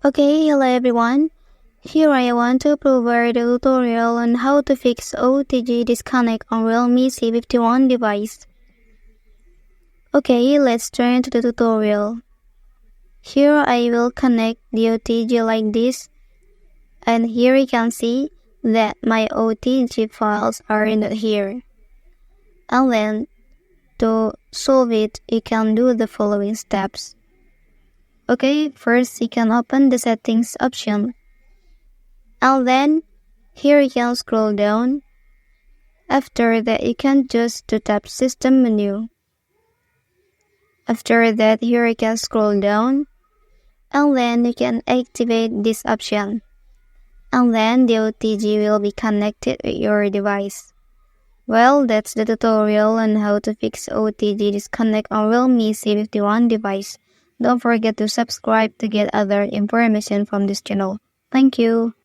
Okay, hello everyone. Here I want to provide a tutorial on how to fix OTG disconnect on Realme C51 device. Okay, let's turn to the tutorial. Here I will connect the OTG like this, and here you can see that my OTG files are not here. And then, to solve it, you can do the following steps. Okay, first you can open the settings option. And then, here you can scroll down. After that, you can choose to tap System menu. After that, here you can scroll down. And then you can activate this option. And then the OTG will be connected with your device. Well, that's the tutorial on how to fix OTG disconnect on Realme C51 device. Don't forget to subscribe to get other information from this channel. Thank you.